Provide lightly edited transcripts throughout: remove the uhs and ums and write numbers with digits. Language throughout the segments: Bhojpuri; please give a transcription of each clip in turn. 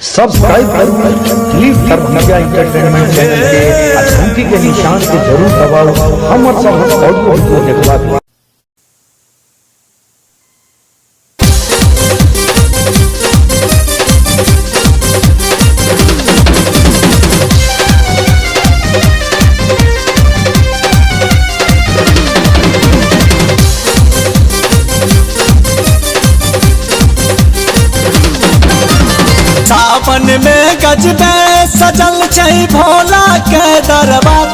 सब्सक्राइब करो क्लिक धर्मनगर एंटरटेनमेंट चैनल के घंटी के निशान को जरूर दबाओ। हमर सब ऑडियो वीडियो देखवा सावन में गजबे सजल छै भोला के दरबार।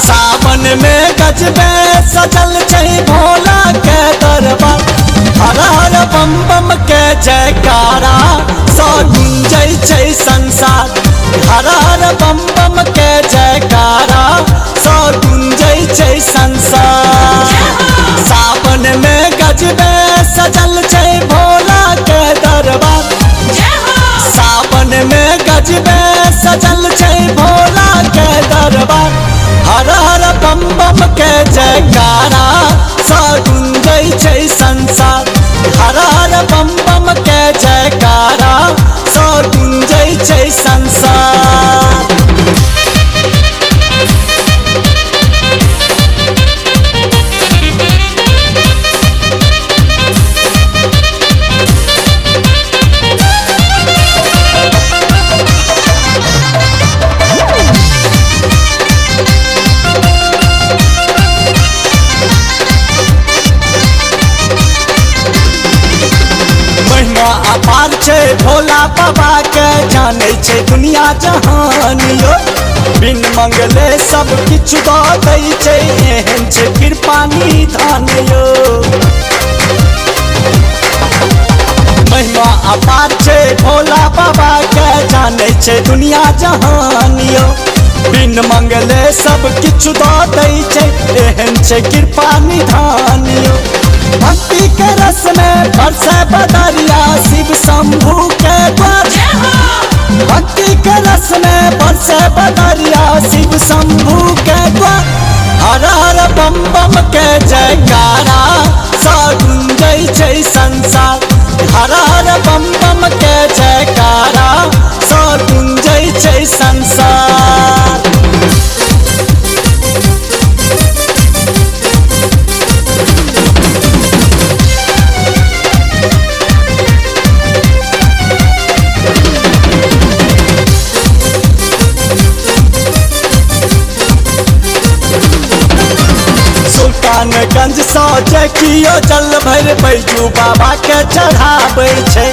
सावन में गजबे सजल छै भोला के दरबार। हर हर बम बम के जयकारा सौ गुंजै छै संसार। हर हर बम बम के जयकारा सौ गुंजै छै संसार। सावन में गजबे सजल छै भोला के दरबार। सावन में गजबे सजल छै भोला के दरबार। हर हर बम बम के जयकारा सा गुंजै छै संसार। हर हर बम बम के जयकारा सा गुंजै छै संसार। अपार छै भोला बाबा के जाने छै दुनिया जहान यो। बिन मंगले सब किछु दऽ दै छै एहन छै कृपा निधान यो। महिमा अपार छै भोला बाबा के जाने छै दुनिया जहान यो। बिन मंगले सब किछु दऽ दै छै एहन छै कृपा निधान यो। भक्ति के रस में बरसे बदरिया शिव शंभू के द्वार। भक्ति के रस में बरसे बदरिया शिव शंभू के द्वार। हर हर बम बम के जयकारा सा गुंजै छै संसार। हर हर बम बम के जयकारा सा गुंजै छै संसार। सुल्तानगंज सौ जकियो जल भर बैजू बाबा के चढ़ाबै छै।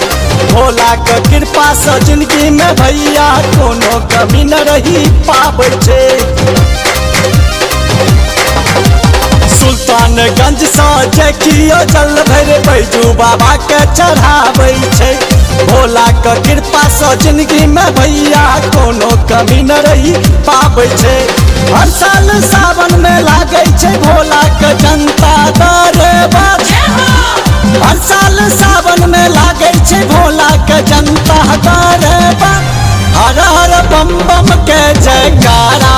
भोला के कृपा से जिंदगी में भैया कोनो कमी न रही पाबै छै। सुल्तानगंज सौ जकियो जल भर बैजू बाबा के चढ़ाबै छै। भोला के कृपा से जिंदगी में भैया कोनो कमी न रही पाबै छै। हर साल सावन में लागे छै भोला के जनता दरबार। हर साल सावन में लागे छै भोला के जनता दरबार। हर हर बम बम के जयकारा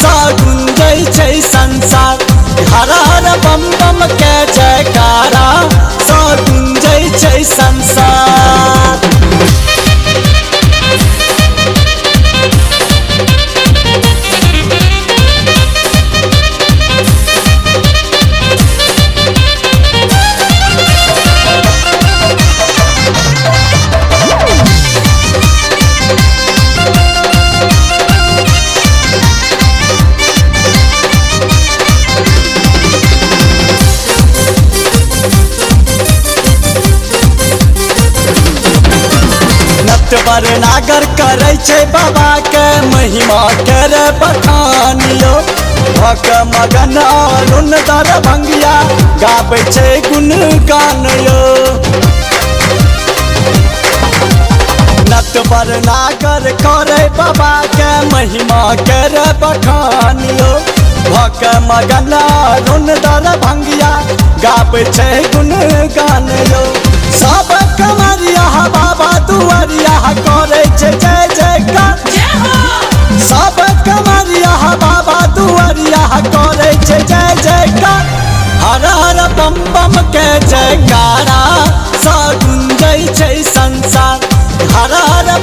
सा गुंजै छै संसार। हर हर बम बम के जयकारा सा गुंजै छै संसार। नागर करे छै बाबा के महिमा करे बखान यो। भक मगन अरुण दरभंगिया गाबै छै गुणगान यो। नटवर नागर करे बाबा के महिमा करे बखान यो। भक मगन अरुण दरभंगिया गाबै छै गुणगान यो। सब कमरिया बाबा दुआरिया करे छै जय जयकार। सब कमरिया बाबा दुआरिया करे छै जय जयकार। हर हर बम बम के जयकारा सा गुंजै छै संसार। हर हर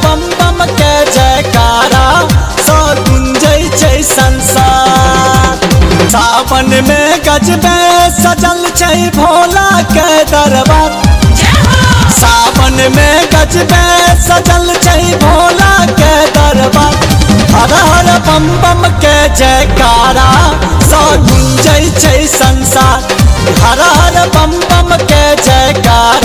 सावन में गजबे सजल छै भोला के दरबार। सावन में गजबे सजल छै भोला के दरबार। हर हर बम बम के जयकारा सा गुंजै छै संसार। हर हर बम बम के जयकारा